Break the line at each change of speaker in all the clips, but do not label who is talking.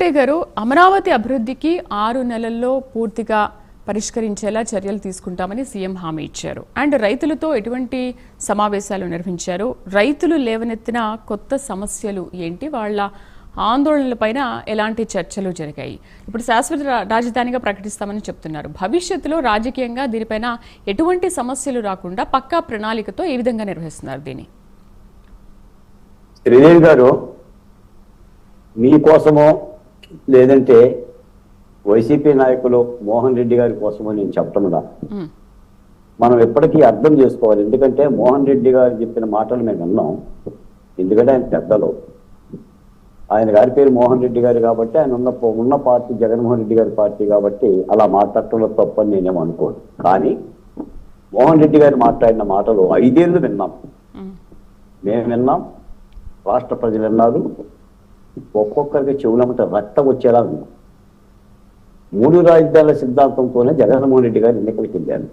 బాలకోటే గారు, అమరావతి అభివృద్ధికి 6 నెలల్లో పూర్తిగా పరిష్కరించేలా చర్యలు తీసుకుంటామని సీఎం హామీ ఇచ్చారు. అండ్ రైతులతో ఎటువంటి సమావేశాలు నిర్వహించారు, రైతులు లేవనెత్తిన కొత్త సమస్యలు ఏంటి, వాళ్ళ ఆందోళనలపైన ఎలాంటి చర్చలు జరిగాయి, ఇప్పుడు శాశ్వత రాజధానిగా ప్రకటిస్తామని చెప్తున్నారు. భవిష్యత్తులో రాజకీయంగా దీనిపైన ఎటువంటి సమస్యలు రాకుండా పక్కా ప్రణాళికతో ఏ విధంగా నిర్వహిస్తున్నారు దీన్ని?
శ్రీదేవి గారు, మీకోసమో లేదంటే వైసీపీ నాయకులు మోహన్ రెడ్డి గారి కోసమో నేను చెప్పటంలా, మనం ఎప్పటికీ అర్థం చేసుకోవాలి. ఎందుకంటే మోహన్ రెడ్డి గారు చెప్పిన మాటలు మేము విన్నాం. ఎందుకంటే ఆయన పెద్దలు, ఆయన గారి పేరు మోహన్ రెడ్డి గారు కాబట్టి, ఆయన ఉన్న పార్టీ జగన్మోహన్ రెడ్డి గారి పార్టీ కాబట్టి అలా మాట్లాడటంలో తప్పని నేనేమో అనుకోను. కానీ మోహన్ రెడ్డి గారు మాట్లాడిన మాటలు 5 ఏళ్ళు విన్నాం, మేము విన్నాం, రాష్ట్ర ప్రజలు విన్నారు. ఒక్కొక్కరికి చెవులమ్మట రక్తం వచ్చేలా ఉన్నాం. 3 రాజధానుల సిద్ధాంతంతోనే జగన్మోహన్ రెడ్డి గారు ఎన్నికలకు వెళ్ళారు.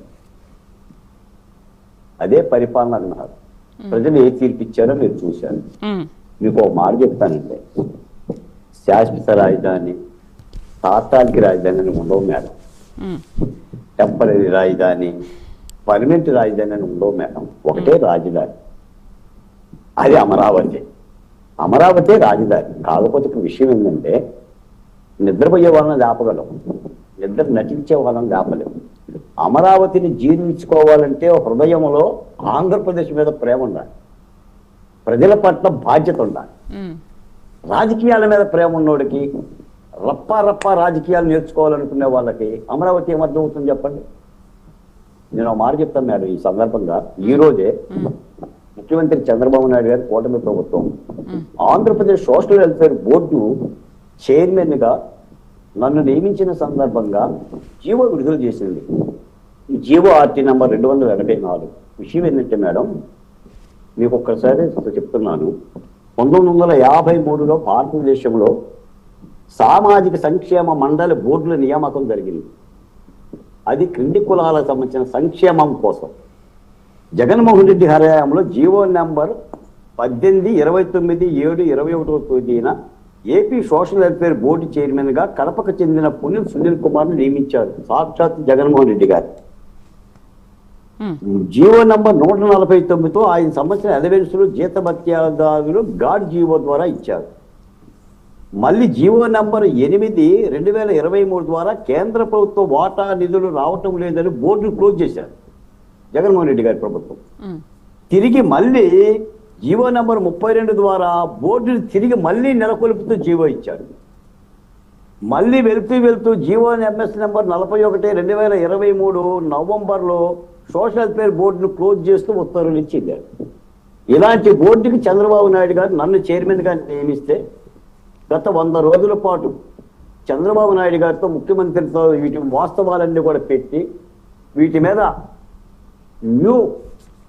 అదే పరిపాలన అన్నారు. ప్రజలు ఏ తీర్పిచ్చారో మీరు చూశారు. మీకు ఒక మాట చెప్తానండి, శాశ్వత రాజధాని, తాత్కాలిక రాజధాని అని ఉండవు మేడం. టెంపరీ రాజధాని, పర్మనెంట్ రాజధాని అని ఉండవు మేడం. ఒకటే రాజధాని, అది అమరావతి. అమరావతి రాజధాని. కాకపోతే ఒక విషయం ఏంటంటే, నిద్రపోయే వాళ్ళని లేపగలం, నిద్ర నటించే వాళ్ళని లేపలేము. అమరావతిని జీర్ణించుకోవాలంటే హృదయంలో ఆంధ్రప్రదేశ్ మీద ప్రేమ ఉండాలి, ప్రజల పట్ల బాధ్యత ఉండాలి. రాజకీయాల మీద ప్రేమ ఉన్నోడికి, రప్పా రాజకీయాలు నేర్చుకోవాలనుకునే వాళ్ళకి అమరావతి ఏమర్థం అవుతుంది చెప్పండి? నేను ఒక మాట చెప్తాను మేడం ఈ సందర్భంగా. ఈ రోజే ముఖ్యమంత్రి చంద్రబాబు నాయుడు గారి కూటమి ప్రభుత్వం Andhra Pradesh social welfare board chairman గా నన్ను నియమించిన సందర్భంగా జీవో విడుదల చేసింది. ఈ జీవో ఆర్టీ నంబర్ 284. విషయం ఏంటంటే మేడం, మీకు ఒక్కసారి చెప్తున్నాను, 1953లో భారతదేశంలో సామాజిక సంక్షేమ మండలి బోర్డుల నియామకం జరిగింది. అది క్రింది కులాలకు సంబంధించిన సంక్షేమం కోసం. జగన్మోహన్ రెడ్డి హయాంలో జీవో నెంబర్ 18/29/7/21 తేదీన AP social welfare board chairman గా కడపకు చెందిన పుణ్యం సునీల్ కుమార్ ను నియమించారు సాక్షాత్ జగన్మోహన్ రెడ్డి గారు. జీవో నంబర్ 149తో ఆయన సంబంధించిన అలవెన్సులు, జీతభత్యాదారులు గాడ్ జీవో ద్వారా ఇచ్చారు. మళ్ళీ జీవో నంబర్ 8/2023 ద్వారా కేంద్ర ప్రభుత్వ వాటా నిధులు రావటం లేదని బోర్డును క్లోజ్ చేశారు జగన్మోహన్ రెడ్డి గారి ప్రభుత్వం. తిరిగి మళ్ళీ జీవో నంబర్ 32 ద్వారా బోర్డుని తిరిగి మళ్ళీ నెలకొల్పుతూ జీవో ఇచ్చారు. మళ్ళీ వెళ్తూ జీవో ఎంఎస్ నెంబర్ 41/2023 నవంబర్లో సోషల్ వెల్ఫేర్ బోర్డును క్లోజ్ చేస్తూ ఉత్తర్వులు ఇచ్చింది. ఇలాంటి బోర్డుకి చంద్రబాబు నాయుడు గారు నన్ను చైర్మన్ గా నియమిస్తే గత 100 రోజుల పాటు చంద్రబాబు నాయుడు గారితో, ముఖ్యమంత్రితో వీటి వాస్తవాలన్నీ కూడా పెట్టి వీటి మీద న్యూ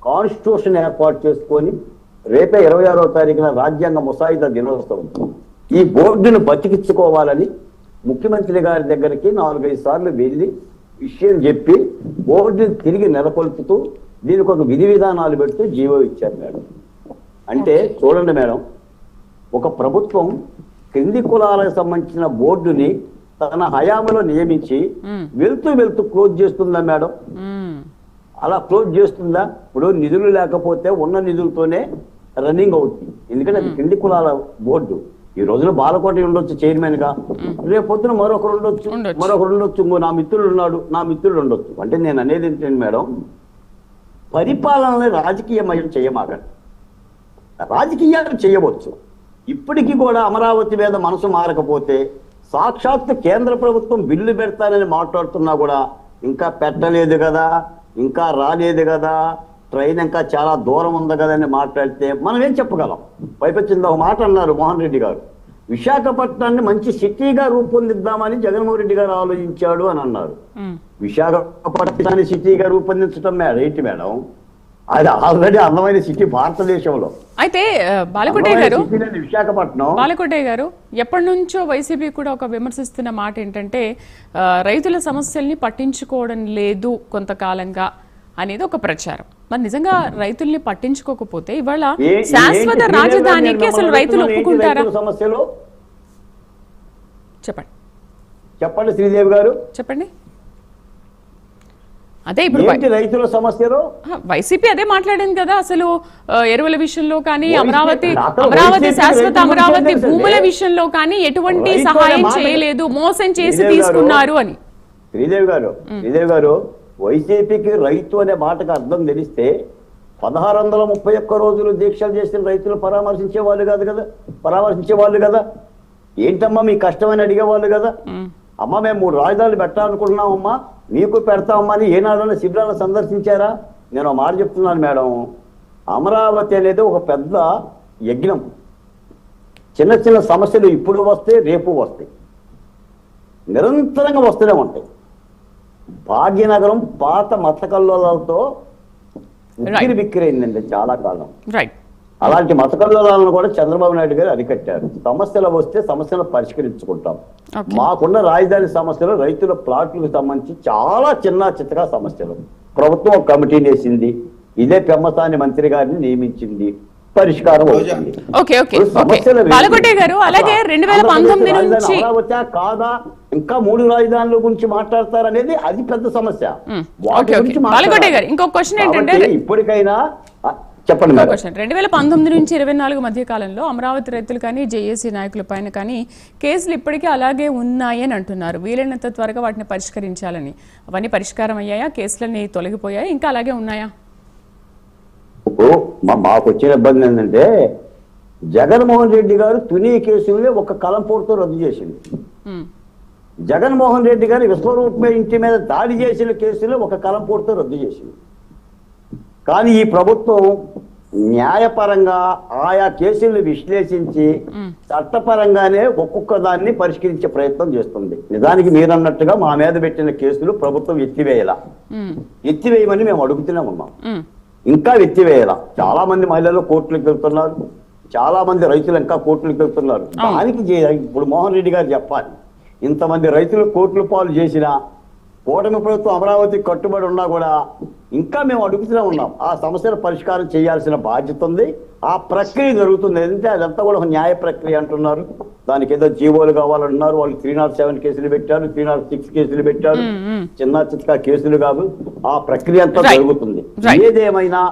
కాన్స్టిట్యూషన్ ఏర్పాటు చేసుకొని రేపే 26వ తారీఖున రాజ్యాంగ ముసాయిదా దినోత్సవం ఈ బోర్డును బతికించుకోవాలని ముఖ్యమంత్రి గారి దగ్గరికి 4-5 సార్లు వెళ్ళి విషయం చెప్పి బోర్డుని తిరిగి నెలకొల్పుతూ దీనికి ఒక విధి విధానాలు పెడుతూ జీవో ఇచ్చారు మేడం. అంటే చూడండి మేడం, ఒక ప్రభుత్వం క్రింది కులాలకు సంబంధించిన బోర్డుని తన హయాంలో నియమించి వెళ్తూ క్లోజ్ చేస్తుందా మేడం? అలా క్లోజ్ చేస్తుందా? ఇప్పుడు నిధులు లేకపోతే ఉన్న నిధులతోనే రన్నింగ్ అవుతుంది. ఎందుకంటే అది కింది కులాల బోర్డు. ఈ రోజున బాలకోట ఉండొచ్చు చైర్మన్ గా, రేపు పొద్దున మరొకరు ఉండొచ్చు, నా మిత్రుడు ఉన్నాడు, నా మిత్రుడు ఉండొచ్చు. అంటే నేను అనేది ఏంటంటే మేడం, పరిపాలనని రాజకీయమయం చేయమాకండి. రాజకీయాలు చేయవచ్చు. ఇప్పటికీ కూడా అమరావతి మీద మనసు మారకపోతే సాక్షాత్తు కేంద్ర ప్రభుత్వం బిల్లు పెడతానని మాట్లాడుతున్నా కూడా ఇంకా పెట్టలేదు కదా, ఇంకా రాలేదు కదా, ట్రైన్ ఇంకా చాలా దూరం ఉంది కదా అని మాట్లాడితే మనం ఏం చెప్పగలం? పైపచ్చింది ఒక మాట అన్నారు మోహన్ రెడ్డి గారు, విశాఖపట్నాన్ని మంచి సిటీగా రూపొందిద్దామని జగన్మోహన్ రెడ్డి గారు ఆలోచించాడు అని అన్నారు. విశాఖపట్నాన్ని సిటీగా రూపొందించడం ఏంటి మేడం? అది ఆల్రెడీ అందమైన సిటీ భారతదేశంలో.
అయితే బాలకోటే
గారు
ఎప్పటి నుంచో వైసీపీ కూడా ఒక విమర్శిస్తున్న మాట ఏంటంటే, రైతుల సమస్యల్ని పట్టించుకోవడం లేదు కొంతకాలంగా అనేది ఒక ప్రచారం. మరి నిజంగా రైతుల్ని పట్టించుకోకపోతే ఇవాళ శాశ్వత రాజధానికి అసలు రైతులు ఒప్పుకుంటారా?
చెప్పండి శ్రీదేవి గారు.
చెప్పండి. అదే ఇప్పుడు
ఏంటి రైతుల సమస్యలు?
వైసీపీ అదే మాట్లాడింది కదా, అసలు ఎరువుల విషయంలో కానీ
వైసీపీ
అమరావతి శాశ్వత
రైతుల
అమరావతి
గురించి
భూముల
తెలుసండి.
విషయంలో కానీ ఎటువంటి
రైతుల
సహాయం
మాట-
చేయలేదు, మోసం చేసి
శ్రీదేవి గారు,
తీసుకున్నారు అని.
శ్రీదేవి గారు వైసీపీకి రైతు అనే మాటకు అర్థం తెలిస్తే 1631 రోజులు దీక్షలు చేసిన రైతులు పరామర్శించే వాళ్ళు కదా. ఏంటమ్మా మీ కష్టమని అడిగేవాళ్ళు కదా. అమ్మ మేము 3 రాజధానులు పెట్టాలనుకుంటున్నామమ్మా, మీకు పెడతామమ్మా అని ఏనాడైనా శిబిరాలను సందర్శించారా? నేను ఒక మాట చెప్తున్నాను మేడం, అమరావతి అనేది ఒక పెద్ద యజ్ఞం. చిన్న చిన్న సమస్యలు ఇప్పుడు వస్తాయి, రేపు వస్తాయి, నిరంతరంగా వస్తూనే ఉంటాయి. భాగ్యనగరం పాత మతకల్లోలతో ఉక్కిరి బిక్కిరైందండి చాలా కాలం.
రైట్.
అలాంటి మతకల్లోలాలను కూడా చంద్రబాబు నాయుడు గారు అరికట్టారు. సమస్యలు వస్తే సమస్యలు పరిష్కరించుకుంటాం. మాకున్న రాజధాని సమస్యలు రైతుల ప్లాట్లకు సంబంధించి చాలా చిన్న చిత్తగా సమస్యలు. ప్రభుత్వం ఒక కమిటీని వేసింది, ఇదే పెమ్మసాని మంత్రి గారిని నియమించింది, పరిష్కారం అవుతుంది.
ఓకే ఓకే బాలకోటే గారు, అలాగే 2019 నుంచి
అమరావతి కాదా ఇంకా 3 రాజధానుల గురించి మాట్లాడతారనేది అది పెద్ద సమస్య. వాటి గురించి
బాలకోటే గారు ఇంకొక క్వశ్చన్ ఏంటంటే,
ఇప్పటికైనా చెప్పండి మేడం.
2019 నుంచి 24 మధ్య కాలంలో అమరావతి రైతులు కానీ జేఏసీ నాయకుల పైన కానీ కేసులు ఇప్పటికీ అలాగే ఉన్నాయి అని అంటున్నారు. వీలైనంత త్వరగా వాటిని పరిష్కరించాలని. అవన్నీ పరిష్కారం అయ్యాయా? కేసులన్నీ తొలగిపోయాయా? ఇంకా అలాగే ఉన్నాయా?
మాకు వచ్చిన ఇబ్బంది ఏంటంటే జగన్మోహన్ రెడ్డి గారు తుని కేసులే ఒక కలంపూర్తో రద్దు చేసింది. జగన్మోహన్ రెడ్డి గారు విశ్వరూప ఇంటి మీద దాడి చేసిన కేసులో ఒక కలంపూర్తో రద్దు చేసింది. కానీ ఈ ప్రభుత్వం న్యాయపరంగా ఆయా కేసులను విశ్లేషించి చట్టపరంగానే ఒక్కొక్క దాన్ని పరిష్కరించే ప్రయత్నం చేస్తుంది. నిజానికి మీరన్నట్టుగా మా మీద పెట్టిన కేసులు ప్రభుత్వం ఎత్తివేయమని మేము అడుగుతూనే ఉన్నాం. ఇంకా ఎత్తివేయాల. చాలా మంది మహిళలు కోర్టులకు వెళ్తున్నారు, చాలా మంది రైతులు ఇంకా కోర్టులకు వెళ్తున్నారు. దానికి ఇప్పుడు మోహన్ రెడ్డి గారు చెప్పాలి, ఇంతమంది రైతులు కోర్టుల పాలు చేసినా కూటమి ప్రభుత్వం అమరావతికి కట్టుబడి ఉన్నా కూడా ఇంకా మేము అడుగుతూనే ఉన్నాం. ఆ సమస్యల పరిష్కారం చేయాల్సిన బాధ్యత ఉంది. ఆ ప్రక్రియ జరుగుతుంది. ఎందుకంటే అదంతా కూడా ఒక న్యాయ ప్రక్రియ అంటున్నారు. దానికి ఏదో జీవోలు కావాలంటున్నారు. వాళ్ళు 307 కేసులు పెట్టారు, 306 కేసులు పెట్టారు. చిన్న చిత్కా కేసులు కాదు. ఆ ప్రక్రియ అంతా జరుగుతుంది. ఏదేమైనా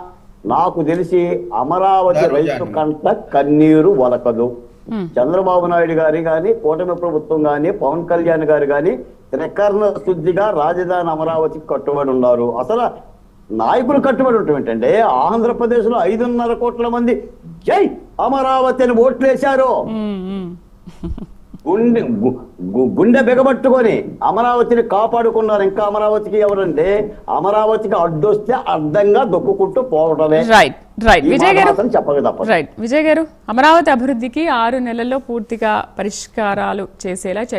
నాకు తెలిసి అమరావతి రైతు కంట కన్నీరు వలకదు. చంద్రబాబు నాయుడు గారి కానీ, కూటమి ప్రభుత్వం కానీ, పవన్ కళ్యాణ్ గారు కానీ త్రికరణ శుద్ధిగా రాజధాని అమరావతికి కట్టుబడి ఉన్నారు. అసలు నాయకులు కట్టుబడి ఉండటం ఏంటంటే, ఆంధ్రప్రదేశ్ లో 5.5 కోట్ల మంది జై అమరావతి అని ఓట్లు వేశారు. గుండె బిగబట్టుకొని అమరావతిని కాపాడుకున్నారు. ఇంకా అమరావతికి ఎవరంటే అమరావతికి అడ్డొస్తే అడ్డంగా దొక్కుకుంటూ పోవడమే.
విజయ్ గారు, అమరావతి అభివృద్ధికి 6 నెలల్లో పూర్తిగా పరిష్కారాలు చేసేలా